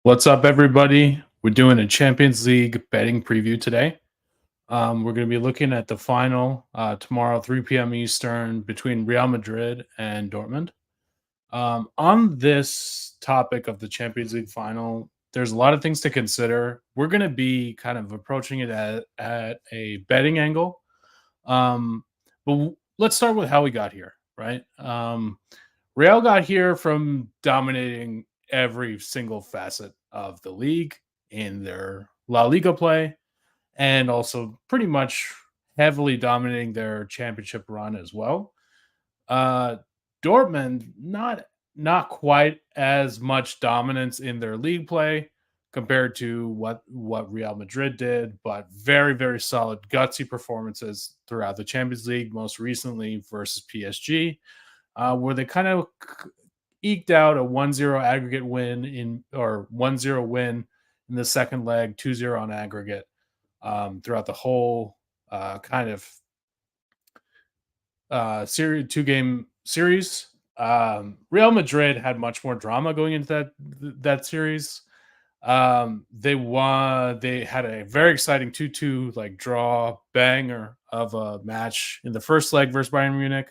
What's up, everybody? We're doing a Champions League betting preview today. We're going to be looking at the final tomorrow, 3 p.m. Eastern, between Real Madrid and Dortmund. On this topic of the Champions League final, there's a lot of things to consider. We're going to be kind of approaching it at a betting angle. Let's start with how we got here, right? Real got here from dominating every single facet of the league in their La Liga play and also pretty much heavily dominating their championship run as well. Uh, Dortmund not quite as much dominance in their league play compared to what Real Madrid did, but very solid gutsy performances throughout the Champions League, most recently versus PSG, where they kind of eked out a 1-0 aggregate win or 1-0 win in the second leg, 2-0 on aggregate throughout the whole kind of two-game series. Real Madrid had much more drama going into that series. They won. They had a very exciting 2-2 like draw banger of a match in the first leg versus Bayern Munich,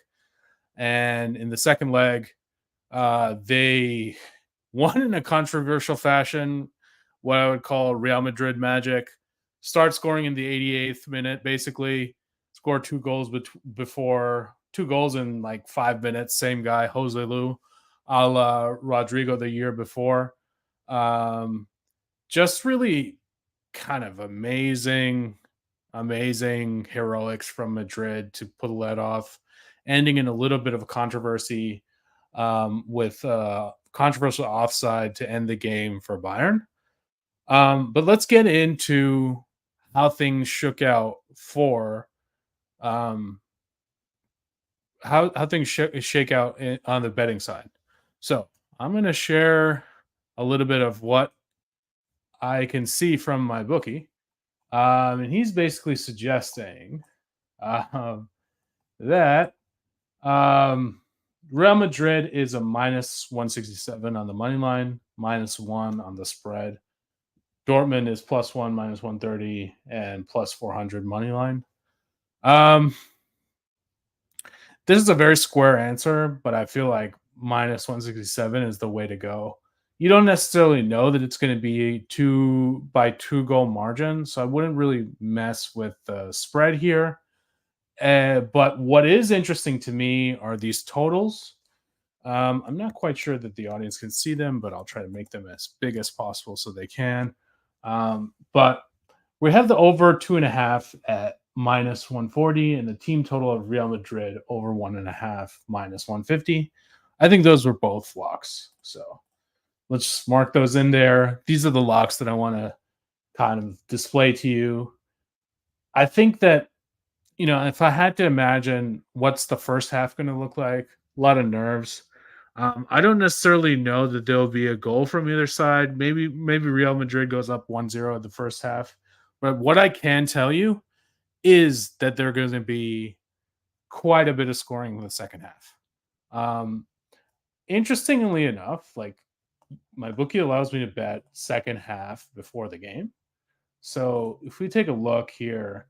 and in the second leg, they won in a controversial fashion, what I would call Real Madrid magic. Start scoring in the 88th minute, basically. Scored before 2 goals in like 5 minutes. Same guy, Jose Lu, a la Rodrigo the year before. Just really kind of amazing heroics from Madrid to pull that off, ending in a little bit of a controversy with controversial offside to end the game for Bayern. But let's get into how things shook out for how things shake out on the betting side. So I'm going to share a little bit of what I can see from my bookie, and he's basically suggesting that Real Madrid is a minus 167 on the money line, -1 on the spread. Dortmund is +1, -130, and +400 money line. This is a very square answer, but I feel like -167 is the way to go. You don't necessarily know that it's going to be two goal margin, so I wouldn't really mess with the spread here. But what is interesting to me are these totals. I'm not quite sure that the audience can see them, but I'll try to make them as big as possible so they can. But we have the over 2.5 at -140 and the team total of Real Madrid over 1.5 -150. I think those were both locks. So let's just mark those in there. These are the locks that I want to kind of display to you. I think that, if I had to imagine what's the first half going to look like, a lot of nerves. I don't necessarily know that there'll be a goal from either side. Maybe Real Madrid goes up 1-0 in the first half. But what I can tell you is that there's going to be quite a bit of scoring in the second half. Um, Interestingly enough, like my bookie allows me to bet second half before the game. So if we take a look here,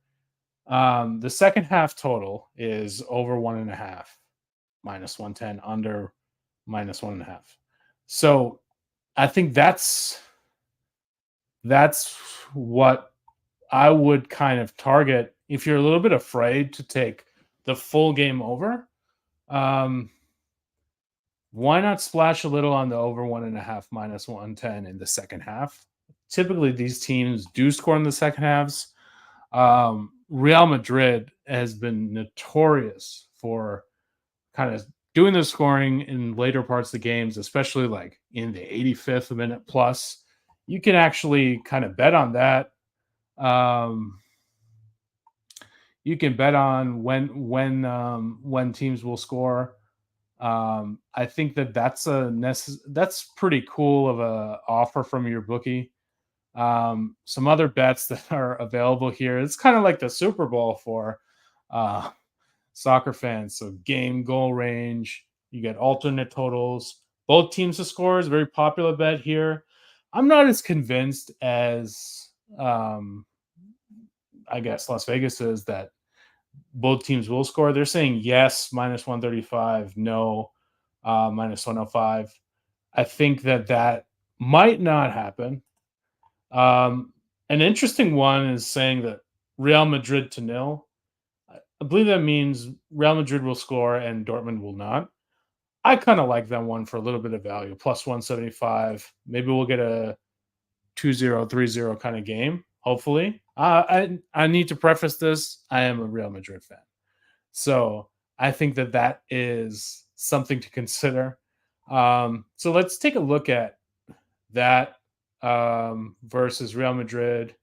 the second half total is over 1.5 -110, under -1.5. So I think that's what I would kind of target if you're a little bit afraid to take the full game over. Um, why not splash a little on the over 1.5 -110 in the second half? Typically, these teams do score in the second halves. Real Madrid has been notorious for kind of doing the scoring in later parts of the games, especially like in the 85th minute plus. You can actually kind of bet on that. Um, you can bet on when teams will score. I think that's pretty cool of a offer from your bookie. Some other bets that are available here. It's kind of like the Super Bowl for uh, soccer fans. So game goal range, you get alternate totals. Both teams to score is a very popular bet here. I'm not as convinced as I guess Las Vegas is that both teams will score. They're saying yes, minus 135, no, minus 105. I think that that might not happen. Um, an interesting one is saying that Real Madrid to nil. I believe that means Real Madrid will score and Dortmund will not. I kind of like that one for a little bit of value, plus 175. Maybe we'll get a 2-0, 3-0 kind of game, hopefully. I need to preface this. I am a Real Madrid fan. So I think that that is something to consider. So let's take a look at that versus Real Madrid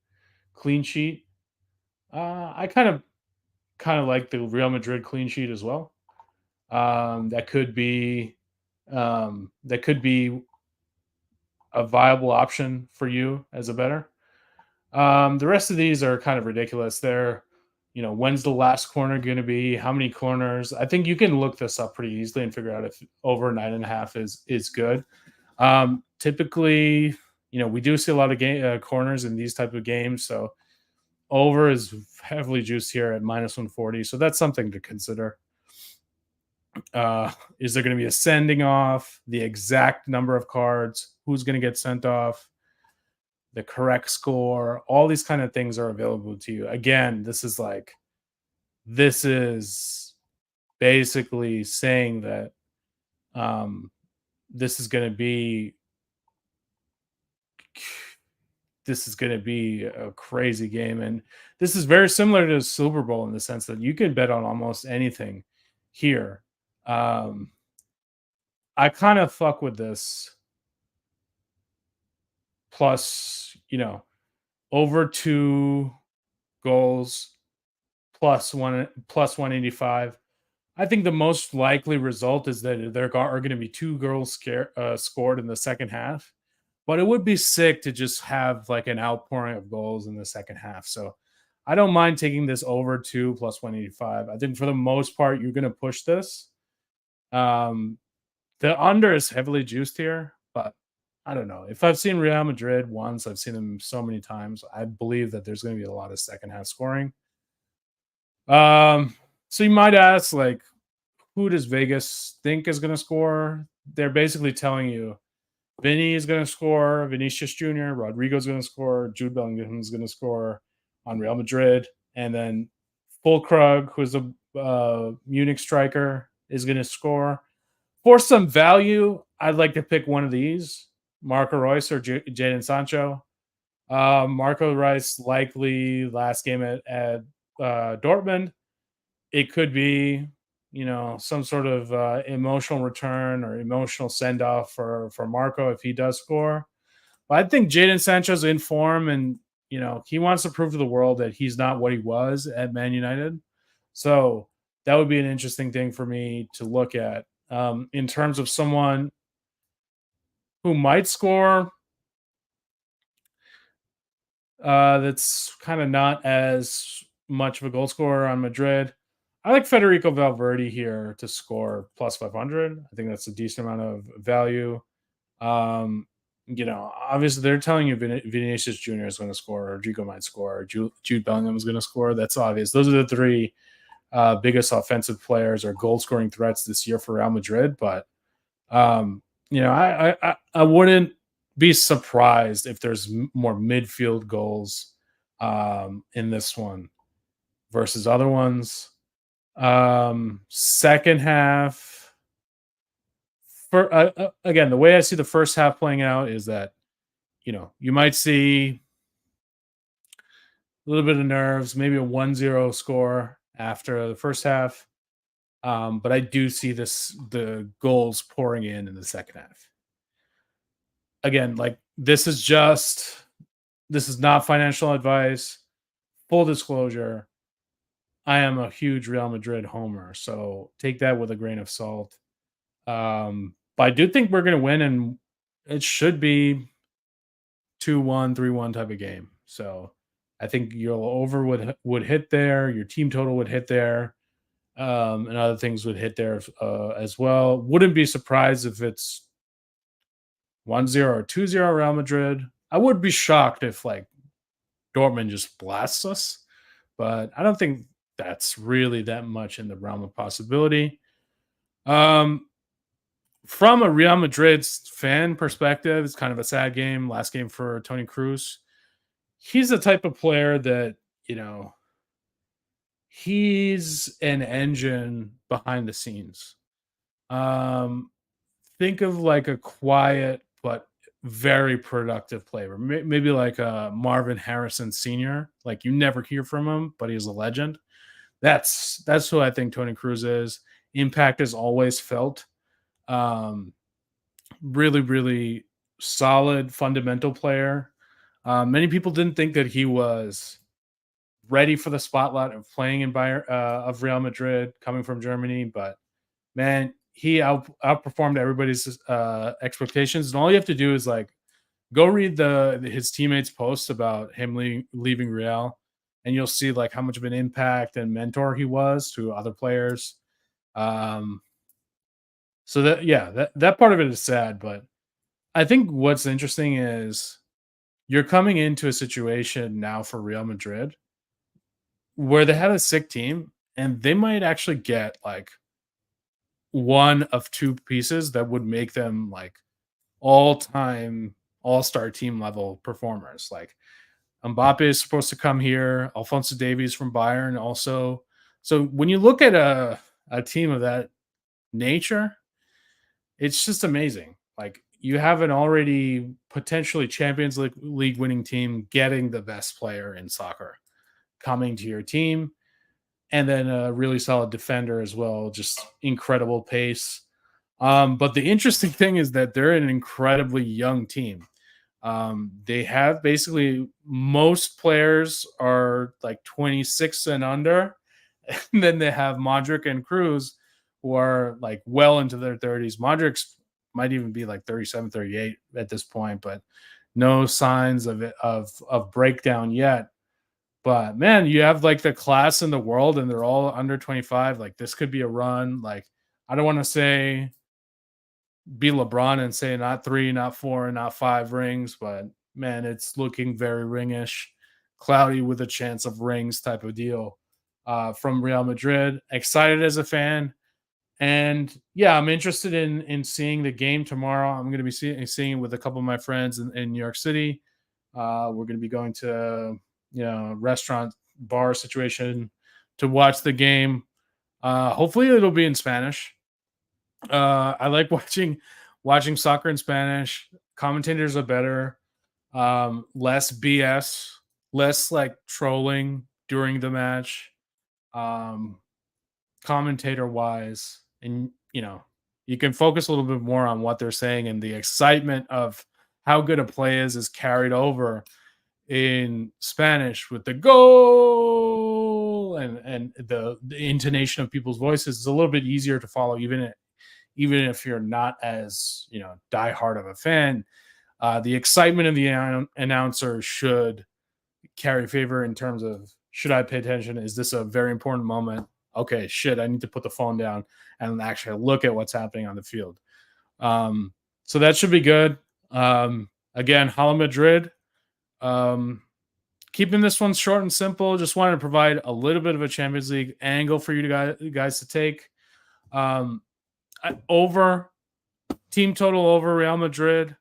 clean sheet. I kind of like the Real Madrid clean sheet as well. That could be a viable option for you as a better. The rest of these are kind of ridiculous. They're, when's the last corner going to be? How many corners? I think you can look this up pretty easily and figure out if over 9.5 is good. Typically, we do see a lot of corners in these type of games, so over is heavily juiced here at minus 140. So that's something to consider. Is there going to be a sending off? The exact number of cards? Who's going to get sent off? The correct score? All these kind of things are available to you. Again, this is basically saying that this is going to be a crazy game, and this is very similar to the Super Bowl in the sense that you can bet on almost anything here. I kind of fuck with this plus, over 2 goals plus 185. I think the most likely result is that there are going to be 2 goals scored in the second half. But it would be sick to just have like an outpouring of goals in the second half. So I don't mind taking this over 2 plus 185. I think for the most part, you're going to push this. The under is heavily juiced here, but I don't know. If I've seen Real Madrid once, I've seen them so many times. I believe that there's going to be a lot of second half scoring. So you might ask, like, who does Vegas think is going to score? They're basically telling you Vinny is going to score, Vinicius Jr., Rodrigo's going to score, Jude Bellingham is going to score on Real Madrid, and then Fulkrug, who's a Munich striker, is going to score. For some value, I'd like to pick one of these, Marco Reus or Jadon Sancho. Marco Reus likely last game at Dortmund. It could be, some sort of emotional return or emotional send off for Marco if he does score. But I think Jadon Sancho's in form, and he wants to prove to the world that he's not what he was at Man United. So that would be an interesting thing for me to look at in terms of someone who might score. That's kind of not as much of a goal scorer on Madrid. I like Federico Valverde here to score plus 500. I think that's a decent amount of value. Obviously they're telling you Vinicius Jr. is going to score, Rodrigo might score, Jude Bellingham is going to score. That's obvious. Those are the 3 biggest offensive players or goal scoring threats this year for Real Madrid. But I wouldn't be surprised if there's more midfield goals in this one versus other ones. Second half, for again, the way I see the first half playing out is that you might see a little bit of nerves, maybe a 1-0 score after the first half. But I do see the goals pouring in the second half. Again, like this is not financial advice. Full disclosure, I am a huge Real Madrid homer, so take that with a grain of salt. But I do think we're going to win, and it should be 2-1, 3-1 type of game. So I think your over would hit there, your team total would hit there, and other things would hit there as well. Wouldn't be surprised if it's 1-0 or 2-0 Real Madrid. I would be shocked if like Dortmund just blasts us, but I don't think that's really that much in the realm of possibility. Um, from a Real Madrid fan perspective, it's kind of a sad game. Last game for Tony Cruz. He's the type of player that, you know, he's an engine behind the scenes. Um, think of like a quiet but very productive player. Maybe like a Marvin Harrison Sr. Like you never hear from him, but he's a legend. That's who I think Tony Cruz is. Impact is always felt. Um, really, really solid fundamental player. Many people didn't think that he was ready for the spotlight of playing in Bayern of Real Madrid, coming from Germany, but man, he outperformed everybody's expectations. And all you have to do is like go read his teammates' posts about him leaving Real, and you'll see like how much of an impact and mentor he was to other players. Um, so that yeah, that part of it is sad, but I think what's interesting is you're coming into a situation now for Real Madrid where they have a sick team and they might actually get like one of two pieces that would make them like all-time all-star team level performers. Like Mbappe is supposed to come here, Alfonso Davies from Bayern also. So when you look at a team of that nature, it's just amazing. Like you have an already potentially Champions League winning team getting the best player in soccer coming to your team, and then a really solid defender as well, just incredible pace. But the interesting thing is that they're an incredibly young team. They have basically most players are like 26 and under, and then they have Modric and Cruz who are like well into their 30s. Modric's might even be like 37, 38 at this point, but no signs of it of breakdown yet. But man, you have like the class in the world and they're all under 25. Like this could be a run. Like I don't want to say be LeBron and say not 3, not 4, and not 5 rings, but man, it's looking very ringish, cloudy with a chance of rings type of deal from Real Madrid. Excited as a fan. And yeah, I'm interested in seeing the game tomorrow. I'm going to be seeing it with a couple of my friends in New York City. We're going to be going to restaurant bar situation to watch the game. Hopefully, it'll be in Spanish. I like watching soccer in Spanish. Commentators are better. Less BS, less like trolling during the match. Um, commentator wise, and you can focus a little bit more on what they're saying, and the excitement of how good a play is carried over in Spanish with the goal and the intonation of people's voices is a little bit easier to follow, even if you're not as diehard of a fan. The excitement of the announcer should carry favor in terms of, should I pay attention? Is this a very important moment? Okay, shit, I need to put the phone down and actually look at what's happening on the field. So that should be good. Again, Hala Madrid. Keeping this one short and simple. Just wanted to provide a little bit of a Champions League angle for you guys to take. Over team total over Real Madrid,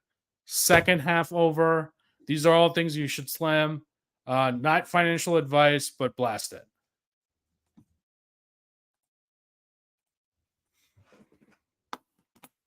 second half over. These are all things you should slam. Not financial advice, but blast it.